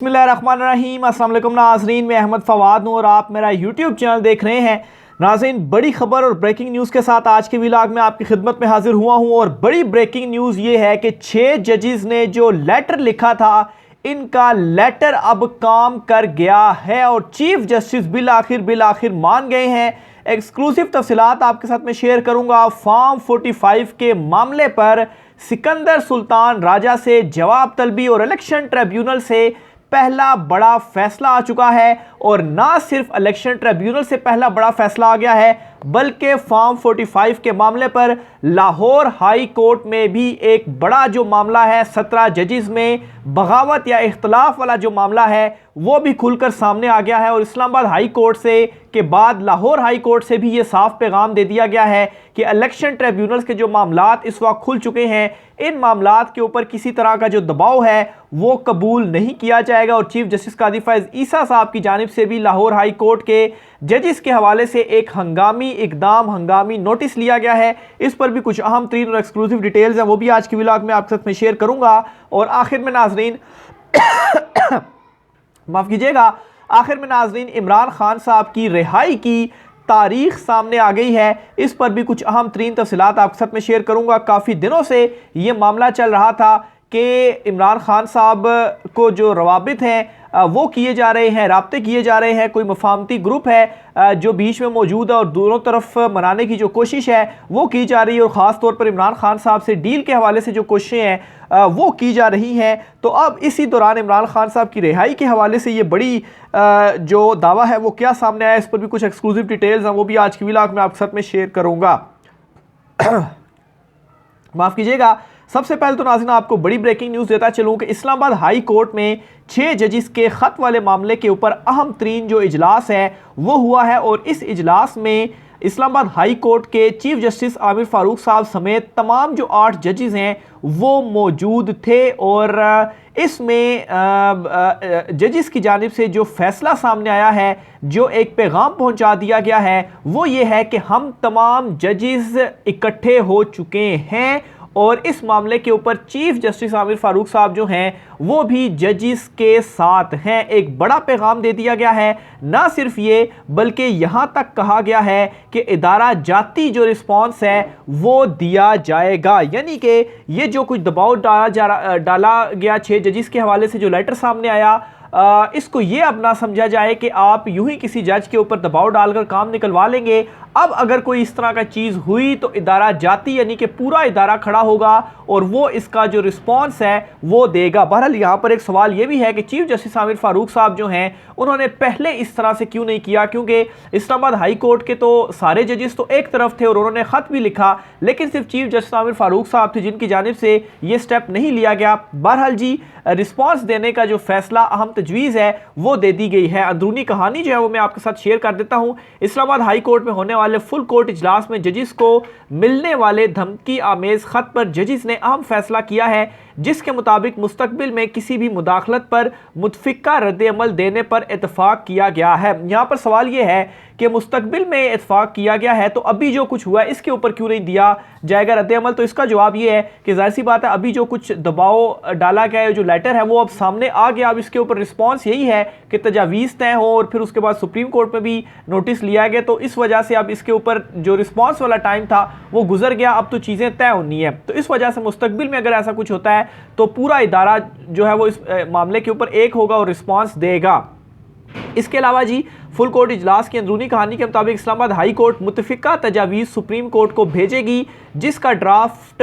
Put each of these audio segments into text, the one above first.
बिस्मिल्लाहिर्रहमानिर्रहीम। अस्सलाम वालेकुम नाज़रीन, मैं अहमद फवाद हूँ और आप मेरा यूट्यूब चैनल देख रहे हैं। नाज़रीन, बड़ी खबर और ब्रेकिंग न्यूज़ के साथ आज के व्लॉग में आपकी खिदमत में हाजिर हुआ हूँ। और बड़ी ब्रेकिंग न्यूज़ ये है कि 6 जजेस ने जो लेटर लिखा था, इनका लेटर अब काम कर गया है और चीफ जस्टिस बिल आखिर मान गए हैं। एक्सक्लूसिव तफसीलात आपके साथ में शेयर करूंगा। फॉर्म 45 के मामले पर सिकंदर सुल्तान राजा से जवाब तलबी और इलेक्शन ट्रिब्यूनल से पहला बड़ा फैसला आ चुका है। और ना सिर्फ इलेक्शन ट्रिब्यूनल से पहला बड़ा फैसला आ गया है, बल्कि फॉर्म 45 के मामले पर लाहौर हाई कोर्ट में भी एक बड़ा जो मामला है, 17 जजेस में बगावत या इख्तलाफ वाला जो मामला है वो भी खुलकर सामने आ गया है। और इस्लामाबाद हाई कोर्ट से के बाद लाहौर हाई कोर्ट से भी ये साफ पैगाम दे दिया गया है कि इलेक्शन ट्रिब्यूनल्स के जो मामलात इस वक्त खुल चुके हैं, इन मामलात के ऊपर किसी तरह का जो दबाव है वो कबूल नहीं किया जाएगा। और चीफ जस्टिस कादी फैज़ ईसा साहब की जानिब से भी लाहौर हाई कोर्ट के जजेस के हवाले से एक हंगामी नोटिस लिया गया है। इस पर भी कुछ अहम तरीन और एक्सक्लूसिव डिटेल्स हैं, वो भी आज के व्लॉग में आपके साथ में शेयर करूंगा। और आखिर में नाजरीन माफ़ कीजिएगा, आखिर में नाजरीन इमरान खान साहब की रिहाई की तारीख सामने आ गई है। इस पर भी कुछ अहम तरीन तफसीलात आपके साथ में शेयर करूंगा। काफ़ी दिनों से ये मामला चल रहा था कि इमरान खान साहब को जो रवाबित हैं वो किए जा रहे हैं, राब्ते किए जा रहे हैं। कोई मफाहमती ग्रुप है जो बीच में मौजूद है और दोनों तरफ मनाने की जो कोशिश है वो की जा रही है। और ख़ास तौर पर इमरान खान साहब से डील के हवाले से जो कोशिशें हैं वो की जा रही हैं। तो अब इसी दौरान इमरान खान साहब की रिहाई के हवाले से ये बड़ी जो दावा है वो क्या सामने आया, इस पर भी कुछ एक्सक्लूसिव डिटेल्स हैं, वो भी आज की व्लॉग में आपके साथ में शेयर करूँगा। माफ़ कीजिएगा, सबसे पहले तो नाज़रीन आपको बड़ी ब्रेकिंग न्यूज़ देता चलूँ कि इस्लामाबाद हाई कोर्ट में 6 जजेस के ख़त वाले मामले के ऊपर अहम तरीन जो इजलास है वो हुआ है। और इस इजलास में इस्लामाबाद हाई कोर्ट के चीफ जस्टिस आमिर फ़ारूक साहब समेत तमाम जो 8 जजेस हैं वो मौजूद थे। और इसमें जजेस की जानिब से जो फैसला सामने आया है, जो एक पैगाम पहुंचा दिया गया है, वो ये है कि हम तमाम जजेस इकट्ठे हो चुके हैं और इस मामले के ऊपर चीफ जस्टिस आमिर फ़ारूक साहब जो हैं वो भी जजेस के साथ हैं। एक बड़ा पैगाम दे दिया गया है। ना सिर्फ ये, बल्कि यहाँ तक कहा गया है कि इदारा जाती जो रिस्पॉन्स है वो दिया जाएगा। यानी कि ये जो कुछ दबाव डाला गया 6 जजेस के हवाले से जो लेटर सामने आया, इसको ये अब ना समझा जाए कि आप यूं ही किसी जज के ऊपर दबाव डालकर काम निकलवा लेंगे। अब अगर कोई इस तरह का चीज़ हुई तो इदारा जाती यानी कि पूरा इदारा खड़ा होगा और वो इसका जो रिस्पॉन्स है वो देगा। बहरहाल यहाँ पर एक सवाल ये भी है कि चीफ जस्टिस आमिर फ़ारूक साहब जो हैं उन्होंने पहले इस तरह से क्यों नहीं किया, क्योंकि इस्लामाबाद हाई कोर्ट के तो सारे जजेस तो एक तरफ थे और उन्होंने ख़त भी लिखा, लेकिन सिर्फ चीफ जस्टिस आमिर फ़ारूक साहब थे जिनकी जानिब से ये स्टेप नहीं लिया गया। बहरहाल जी, रिस्पॉन्स देने का जो फैसला अहम तजवीज़ है वो दे दी गई है। अंदरूनी कहानी जो है वो मैं आपके साथ शेयर कर देता हूँ। इस्लामाबाद हाई कोर्ट में होने वाले फुल कोर्ट इजलास में जजेस को मिलने वाले धमकी आमेज खत पर जजेस ने अहम फैसला किया है, जिसके मुताबिक मुस्तकबिल में किसी भी मुदाखलत पर मुतफिका रद्द-ए-अमल देने पर इतफाक किया गया है। यहाँ पर सवाल यह है कि मुस्तकबिल में इतफाक किया गया है तो अभी जो कुछ हुआ है इसके ऊपर क्यों नहीं दिया जाएगा रद्द-ए-अमल। तो इसका जवाब ये है कि जाहिर सी बात है, अभी जो कुछ दबाव डाला गया है, जो लेटर है वो अब सामने आ गया। अब इसके ऊपर रिस्पॉन्स यही है कि तजावीज़ तय हो और फिर उसके बाद सुप्रीम कोर्ट में भी नोटिस लिया गया। तो इस वजह से अब इसके ऊपर जो रिस्पॉन्स वाला टाइम था वो गुजर गया, अब तो चीज़ें तय होनी है। तो इस वजह से मुस्तकबिल में अगर ऐसा कुछ होता है तो पूरा इदारा जो है वो इस मामले के ऊपर एक होगा और रिस्पॉन्स देगा। इसके अलावा जी, फुल कोर्ट इजलास की अंदरूनी कहानी के मुताबिक इस्लामाबाद हाई कोर्ट मुतफिका तजावीज़ सुप्रीम कोर्ट को भेजेगी, जिसका ड्राफ्ट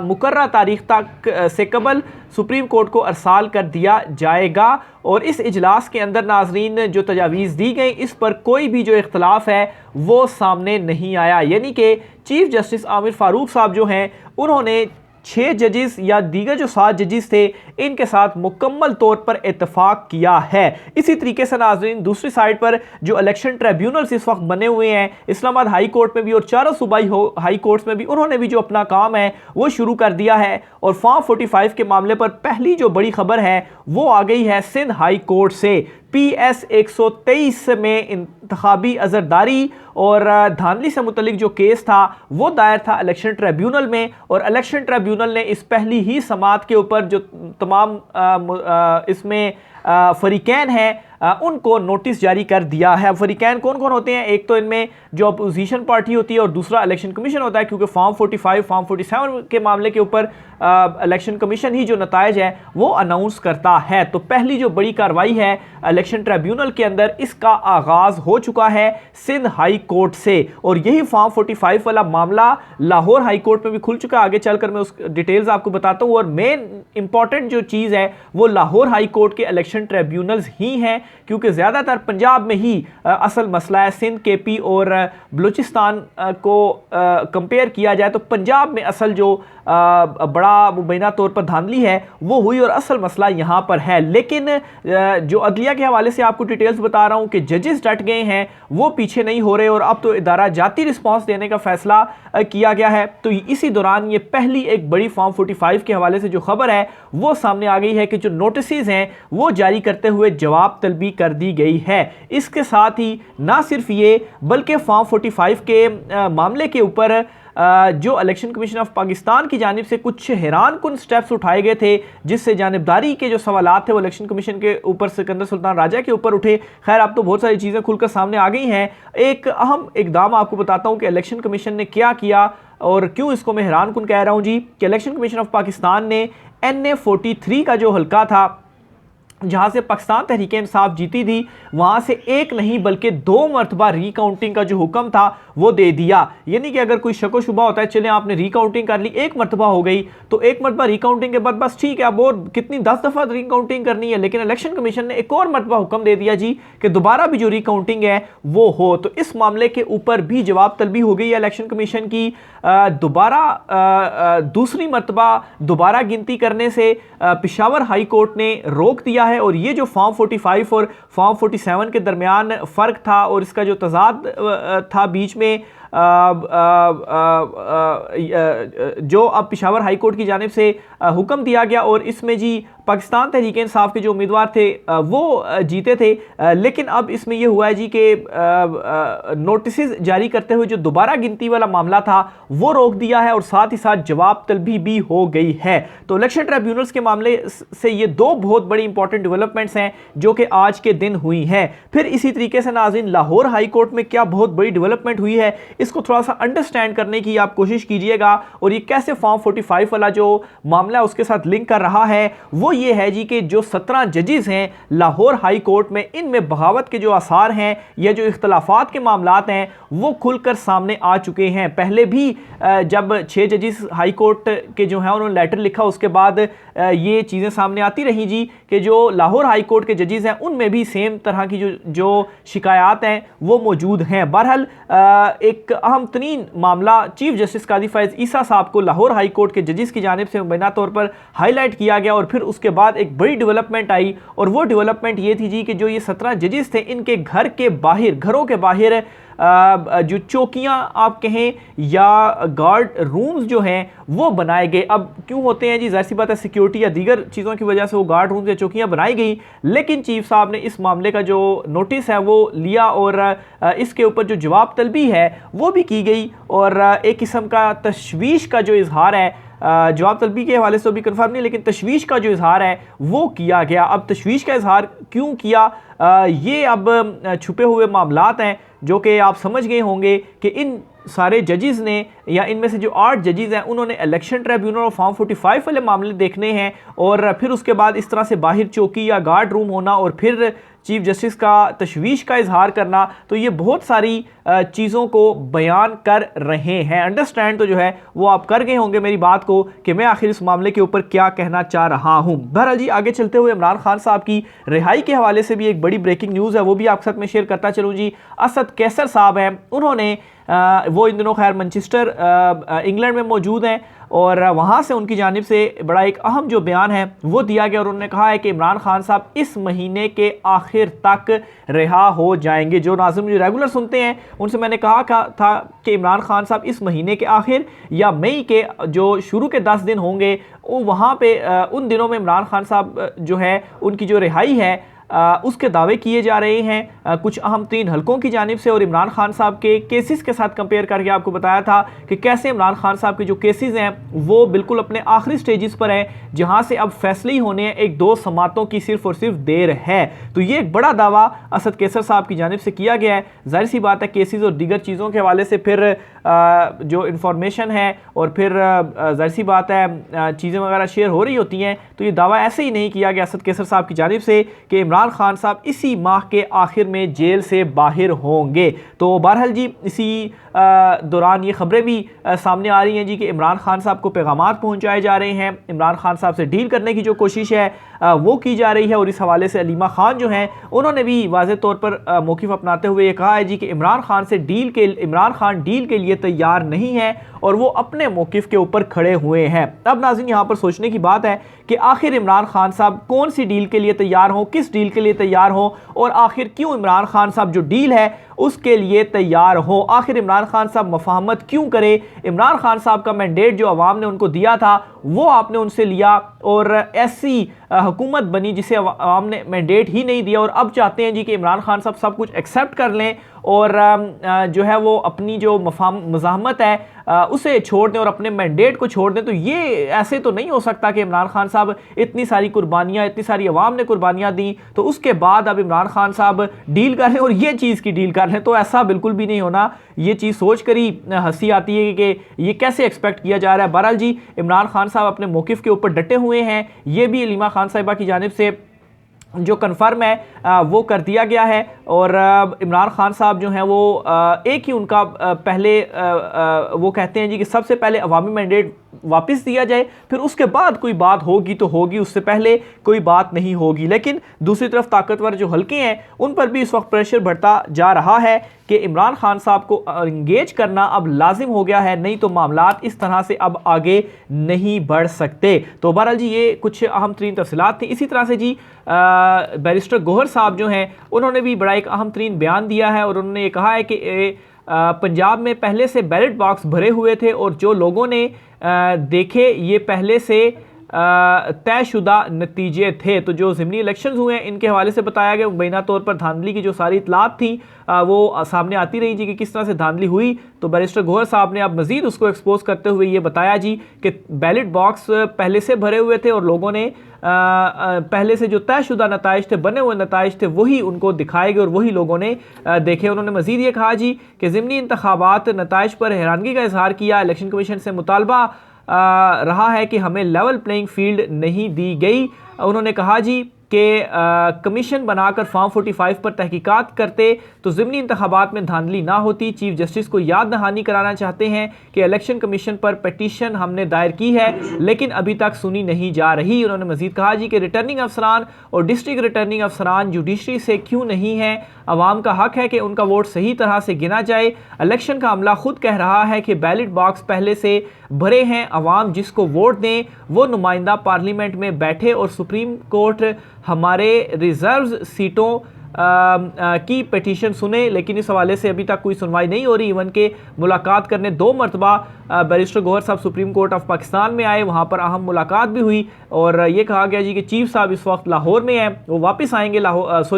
मुकर्रर तारीख तक से कबल सुप्रीम कोर्ट को अरसाल कर दिया जाएगा। और इस इजलास के अंदर नाजरीन जो तजावीज़ दी गई इस पर कोई भी जो इख्तलाफ है वो सामने नहीं आया। यानी कि चीफ जस्टिस आमिर फ़ारूक साहब जो हैं उन्होंने 6 जजेस या दीगर जो 7 जजेस थे इनके साथ मुकम्मल तौर पर इत्तफाक किया है। इसी तरीके से नाज़रीन दूसरी साइड पर जो इलेक्शन ट्रिब्यूनल्स इस वक्त बने हुए हैं इस्लामाबाद हाई कोर्ट में भी और चारों सूबाई हाई कोर्ट्स में भी, उन्होंने भी जो अपना काम है वो शुरू कर दिया है। और फॉर्म 45 के मामले पर पहली जो बड़ी खबर है वो आ गई है सिंध हाई कोर्ट से। PS 123 में इंतखाबी अजरदारी और धांधली से मुतलिक जो केस था वो दायर था इलेक्शन ट्रिब्यूनल में, और इलेक्शन ट्रिब्यूनल ने इस पहली ही समात के ऊपर जो तमाम इसमें फरीकैन हैं उनको नोटिस जारी कर दिया है। फरीकैन कौन कौन होते हैं? एक तो इनमें जो अपोजिशन पार्टी होती है और दूसरा इलेक्शन कमीशन होता है, क्योंकि फॉर्म 45 फॉर्म 47 के मामले के ऊपर इलेक्शन कमीशन ही जो नतायज है वो अनाउंस करता है। तो पहली जो बड़ी कार्रवाई है इलेक्शन ट्रिब्यूनल के अंदर, इसका आगाज हो चुका है सिंध हाई कोर्ट से, और यही फॉर्म 45 वाला मामला लाहौर हाई कोर्ट में भी खुल चुका है। आगे चलकर मैं उस डिटेल्स आपको बताता हूँ। और मेन इंपॉर्टेंट जो चीज़ है वो लाहौर हाई कोर्ट के इलेक्शन ट्रिब्यूनल्स ही हैं, क्योंकि ज़्यादातर पंजाब में ही असल मसला है। सिंध, केपी और बलूचिस्तान को कंपेयर किया जाए तो पंजाब में असल जो बड़ा मुबैना तौर पर धांधली है वो हुई और असल मसला यहाँ पर है। लेकिन जो अदलिया के हवाले से आपको डिटेल्स बता रहा हूँ कि जजेस डट गए हैं, वो पीछे नहीं हो रहे, और अब तो इदारा जाती रिस्पॉन्स देने का फैसला किया गया है। तो इसी दौरान ये पहली एक बड़ी फॉर्म 45 के हवाले से जो खबर है वो सामने आ गई है कि जो नोटिस हैं वो जारी करते हुए जवाब तलबी कर दी गई है। इसके साथ ही ना सिर्फ ये बल्कि फॉर्म 45 के मामले के ऊपर जो इलेक्शन कमीशन ऑफ पाकिस्तान की जानिब से कुछ हैरान कुन स्टेप्स उठाए गए थे, जिससे जानिबदारी के जो सवालात थे वो इलेक्शन कमीशन के ऊपर सिकंदर सुल्तान राजा के ऊपर उठे। खैर अब तो बहुत सारी चीज़ें खुलकर सामने आ गई हैं। एक अहम इकदाम आपको बताता हूं कि इलेक्शन कमीशन ने क्या किया और क्यों इसको मैं हैरान कुन कह रहा हूं जी, कि इलेक्शन कमीशन ऑफ पाकिस्तान ने NA 43 का जो हल्का था जहाँ से पाकिस्तान तहरीक इंसाफ जीती थी, वहाँ से एक नहीं बल्कि 2 मरतबा रिकाउंटिंग का जो हुक्म था वो दे दिया। यानी कि अगर कोई शक व शुबा होता है, चले आपने रिकाउंटिंग कर ली, 1 मरतबा हो गई, तो 1 मरतबा रिकाउंटिंग के बाद बस ठीक है, अब और कितनी 10 दफ़ा रिकाउंटिंग करनी है। लेकिन इलेक्शन कमीशन ने एक और मरतबा हुक्म दे दिया जी कि दोबारा भी जो रिकाउंटिंग है वो हो। तो इस मामले के ऊपर भी जवाब तलबी हो गई है इलेक्शन कमीशन की। दोबारा दूसरी मरतबा दोबारा गिनती करने से पेशावर हाई कोर्ट ने रोक दिया है। और ये जो फॉर्म 45 और फॉर्म 47 के दरमियान फ़र्क था और इसका जो तजाद था बीच में, जो अब पेशावर हाई कोर्ट की जानिब से हुक्म दिया गया, और इसमें जी पाकिस्तान तहरीक इंसाफ के जो उम्मीदवार थे वो जीते थे। लेकिन अब इसमें यह हुआ है जी कि नोटिस जारी करते हुए जो दोबारा गिनती वाला मामला था वो रोक दिया है, और साथ ही साथ जवाब तलबी भी हो गई है। तो इलेक्शन ट्रिब्यूनल्स के मामले से ये 2 बहुत बड़ी इंपॉर्टेंट डेवलपमेंट्स हैं जो कि आज के दिन हुई हैं। फिर इसी तरीके से नाज़रीन लाहौर हाई कोर्ट में क्या बहुत बड़ी डेवलपमेंट हुई है, इसको थोड़ा सा अंडरस्टैंड करने की आप कोशिश कीजिएगा, और ये कैसे फॉर्म 45 वाला जो मामला है उसके साथ लिंक कर रहा है। वो ये है जी कि जो 17 जजेस हैं लाहौर हाई कोर्ट में, इनमें बगावत के जो आसार हैं या जो इख्तलाफात के मामलात हैं वो खुलकर सामने आ चुके हैं। पहले भी जब 6 जजेस हाई कोर्ट के जो हैं उन्होंने लेटर लिखा, उसके बाद ये चीज़ें सामने आती रही जी कि जो लाहौर हाई कोर्ट के जजेस हैं उनमें भी सेम तरह की जो शिकायत हैं वो मौजूद हैं। बहरहाल एक अहम तरीन मामला चीफ जस्टिस काजी फैज़ ईसा साहब को लाहौर हाई कोर्ट के जजेस की जानिब से मुबैना तौर पर हाईलाइट किया गया, और फिर उसके बाद एक बड़ी डेवलपमेंट आई, और वो डेवलपमेंट ये थी जी कि जो ये 17 जजेस थे इनके घर के बाहर, घरों के बाहर जो चौकियां आप कहें या गार्ड रूम्स जो हैं वो बनाए गए। अब क्यों होते हैं जी, जाहिर सी बात है सिक्योरिटी या दीगर चीज़ों की वजह से वो गार्ड रूम्स या चौकियां बनाई गई। लेकिन चीफ साहब ने इस मामले का जो नोटिस है वो लिया, और इसके ऊपर जो जवाब तलबी है वो भी की गई, और एक किस्म का तशवीश का जो इजहार है, जवाब तलबी के हवाले से भी कंफर्म नहीं, लेकिन तशवीश का जो इजहार है वो किया गया। अब तशवीश का इजहार क्यों किया, ये अब छुपे हुए मामलात हैं जो कि आप समझ गए होंगे कि इन सारे जजेस ने, या इनमें से जो 8 जजेस हैं उन्होंने इलेक्शन ट्रिब्यूनल और फॉर्म 45 वाले मामले देखने हैं, और फिर उसके बाद इस तरह से बाहर चौकी या गार्ड रूम होना, और फिर चीफ जस्टिस का तशवीश का इजहार करना। तो ये बहुत सारी चीज़ों को बयान कर रहे हैं। अंडरस्टैंड तो जो है वो आप कर गए होंगे मेरी बात को कि मैं आखिर इस मामले के ऊपर क्या कहना चाह रहा हूँ। बहरहाल जी आगे चलते हुए इमरान खान साहब की रिहाई के हवाले से भी एक बड़ी ब्रेकिंग न्यूज़ है, वो भी आपके साथ में शेयर करता चलूँ जी। असद कैसर साहब हैं, उन्होंने वो इन दिनों खैर मैनचेस्टर इंग्लैंड में मौजूद हैं, और वहाँ से उनकी जानिब से बड़ा एक अहम जो बयान है वो दिया गया, और उन्होंने कहा है कि इमरान खान साहब इस महीने के आखिर तक रिहा हो जाएंगे। जो नाज़रीन मुझे रेगुलर सुनते हैं उनसे मैंने कहा था कि इमरान खान साहब इस महीने के आखिर या मई के जो शुरू के 10 दिन होंगे वो वहाँ पे उन दिनों में इमरान खान साहब जो है उनकी जो रिहाई है उसके दावे किए जा रहे हैं कुछ अहम तीन हलकों की जानिब से। और इमरान खान साहब के केसेस के साथ कंपेयर करके आपको बताया था कि कैसे इमरान खान साहब के जो केसेस हैं वो बिल्कुल अपने आखिरी स्टेजेस पर हैं, जहां से अब फैसले ही होने हैं, एक दो समातों की सिर्फ और सिर्फ देर है। तो ये एक बड़ा दावा असद कैसर साहब की जानिब से किया गया है। जाहिर सी बात है केसेस और दीगर चीज़ों के हवाले से फिर जो इंफॉर्मेशन है और फिर जाहिर सी बात है चीज़ें वगैरह शेयर हो रही होती हैं, तो ये दावा ऐसे ही नहीं किया गया असद कैसर साहब की जानिब से कि इमरान खान साहब इसी माह के आखिर में जेल से बाहर होंगे। तो बहरहाल जी इसी दौरान ये खबरें भी सामने आ रही हैं जी कि इमरान खान साहब को पैगामात पहुंचाए जा रहे हैं, इमरान खान साहब से डील करने की जो कोशिश है वो की जा रही है। और इस हवाले से अलीमा खान जो हैं उन्होंने भी वाज़ेह तौर पर मौक़िफ़ अपनाते हुए ये कहा है जी कि इमरान खान डील के लिए तैयार नहीं है और वो अपने मौक़िफ़ के ऊपर खड़े हुए हैं। अब नाज़रीन यहाँ पर सोचने की बात है कि आखिर इमरान खान साहब कौन सी डील के लिए तैयार हों, किस डील के लिए तैयार हों, और आखिर क्यों इमरान खान साहब जो डील है उसके लिए तैयार हो, आखिर इमरान खान साहब मफाहमत क्यों करे। इमरान खान साहब का मैंडेट जो अवाम ने उनको दिया था वो आपने उनसे लिया और ऐसी हुकूमत बनी जिसे अवाम ने मैंडेट ही नहीं दिया, और अब चाहते हैं जी कि इमरान खान साहब सब कुछ एक्सेप्ट कर लें और जो है वो अपनी जो मज़ाहमत है उसे छोड़ दें और अपने मैंडेट को छोड़ दें। तो ये ऐसे तो नहीं हो सकता कि इमरान खान साहब इतनी सारी कुर्बानियाँ, इतनी सारी अवाम ने कुर्बानियाँ दी तो उसके बाद अब इमरान खान साहब डील कर लें और ये चीज़ की डील कर लें, तो ऐसा बिल्कुल भी नहीं होना। ये चीज़ सोच कर ही हंसी आती है कि ये कैसे एक्सपेक्ट किया जा रहा है। बहरहाल जी इमरान खान साहब अपने मौक़िफ़ के ऊपर डटे हुए हैं, ये भी अलीमा खान साहिबा की जानिब से जो कन्फर्म है वो कर दिया गया है। और इमरान खान साहब जो हैं वो एक ही उनका पहले वो कहते हैं जी कि सबसे पहले अवामी मैंडेट वापस दिया जाए, फिर उसके बाद कोई बात होगी तो होगी, उससे पहले कोई बात नहीं होगी। लेकिन दूसरी तरफ ताकतवर जो हल्के हैं उन पर भी इस वक्त प्रेशर बढ़ता जा रहा है कि इमरान खान साहब को इंगेज करना अब लाजिम हो गया है, नहीं तो मामलात इस तरह से अब आगे नहीं बढ़ सकते। तो बहरहाल जी ये कुछ अहम तरीन तफसीलात थी। इसी तरह से जी बैरिस्टर गौहर साहब जो हैं उन्होंने भी बड़ा एक अहम तरीन बयान दिया है और उन्होंने ये कहा है कि पंजाब में पहले से बैलेट बॉक्स भरे हुए थे और जो लोगों ने देखे ये पहले से तयशुदा नतीजे थे। तो जो ज़िमनी इलेक्शंस हुए हैं इनके हवाले से बताया गया, मुबैना तौर पर धांधली की जो सारी इतलात थी वो सामने आती रही जी कि किस तरह से धांधली हुई। तो बैरिस्टर गौहर साहब ने अब मज़ीद उसको एक्सपोज करते हुए ये बताया जी कि बैलेट बॉक्स पहले से भरे हुए थे और लोगों ने पहले से जो तयशुदा नताइज थे, बने हुए नताइज थे, वही उनको दिखाए गए और वही लोगों ने देखे। उन्होंने मज़ीद ये कहा जी कि ज़िमनी इंतखाबात नताइज पर हैरानगी का इजहार किया। इलेक्शन कमीशन से मुतालबा रहा है कि हमें लेवल प्लेइंग फील्ड नहीं दी गई। उन्होंने कहा जी कि कमीशन बनाकर फॉर्म 45 पर तहकीकात करते तो ज़िमनी इंतखाबात में धांधली ना होती। चीफ जस्टिस को याद दहानी कराना चाहते हैं कि इलेक्शन कमीशन पर पटिशन हमने दायर की है लेकिन अभी तक सुनी नहीं जा रही। उन्होंने मज़ीद कहा जी कि रिटर्निंग अफसरान और डिस्ट्रिक्ट रिटर्निंग अफसरान जुडिशरी से क्यों नहीं है, अवाम का हक है कि उनका वोट सही तरह से गिना जाए। इलेक्शन का अमला खुद कह रहा है कि बैलेट बॉक्स पहले से भरे हैं, अवाम जिसको वोट दें वो नुमाइंदा पार्लियामेंट में बैठे और सुप्रीम कोर्ट हमारे रिजर्व सीटों की पिटीशन सुने। लेकिन इस हवाले से अभी तक कोई सुनवाई नहीं हो रही। इवन के मुलाकात करने 2 मरतबा बैरिस्टर गौहर साहब सुप्रीम कोर्ट ऑफ पाकिस्तान में आए, वहाँ पर अहम मुलाकात भी हुई और ये कहा गया जी कि चीफ साहब इस वक्त लाहौर में हैं, वो वापस आएंगे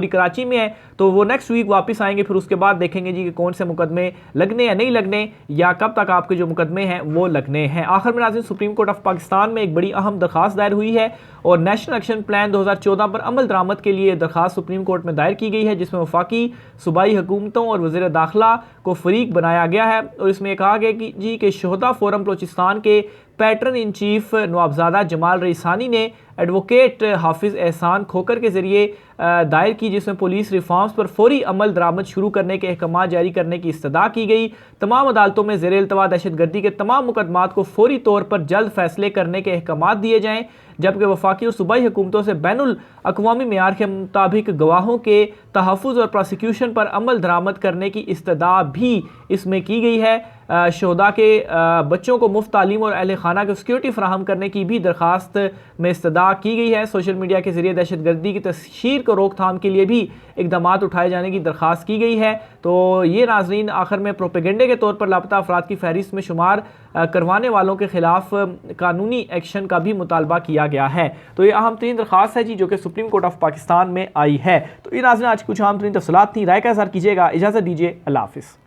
कराची में है, तो वो नेक्स्ट वीक वापस आएंगे। फिर उसके बाद देखेंगे जी कि कौन से मुकदमे लगने या नहीं लगने या कब तक आपके जो मुकदमे हैं वो लगने हैं। आखिर में नाज़रीन सुप्रीम कोर्ट ऑफ पाकिस्तान में एक बड़ी अहम दरखास्त दायर हुई है और नेशनल एक्शन प्लान 2014 पर अमल दरामद के लिए दरखास्त सुप्रीम कोर्ट में दायर की गई है, जिसमें वफाकी सूबाई हुकूमतों और वज़ीर दाखिला को फरीक बनाया गया है। और इसमें कहा गया कि जी के शोहदा फोरम बलोचिस्तान के pattern in chief Nawabzada Jamal Raisani ने एडवोकेट हाफिज़ एहसान खोकर के ज़रिए दायर की, जिसमें पुलिस रिफॉर्म्स पर फौरी अमल दरामद शुरू करने के अहकाम जारी करने की इस्तदा की गई। तमाम अदालतों में ज़ेर इल्तवा दहशतगर्दी के तमाम मुकदमात को फौरी तौर पर जल्द फैसले करने के अहकाम दिए जाएँ, जबकि वफाकी और सूबाई हुकूमतों से बैनुल अक़वामी मेयार के मुताबिक गवाहों के तहफ़्फ़ुज़ और प्रोसिक्यूशन पर अमल दरामद करने की इस्तदा भी इसमें की गई है। शहदा के बच्चों को मुफ्त तालीम और अहल खाना को सिक्योरिटी फराहम करने की भी दरख्वास्त में इस्तदा की गई है। सोशल मीडिया के जरिए दहशतगर्दी की तशहीर को रोकथाम के लिए भी इकदाम उठाए जाने की दरख्वास्त की गई है। तो ये नाजरीन आखिर में प्रोपेगेंडे के तौर पर लापता अफराद की फहरिस्त में शुमार करवाने वालों के खिलाफ कानूनी एक्शन का भी मुतालबा किया गया है। तो ये अहम तरीन दरख्वास्त है जी, जो कि सुप्रीम कोर्ट ऑफ पाकिस्तान में आई है। तो ये नाज़रीन आज कुछ अहम तरीन तफसीलात थी। राय का इज़हार कीजिएगा। इजाज़त दीजिए। अल्लाह हाफ़िज़।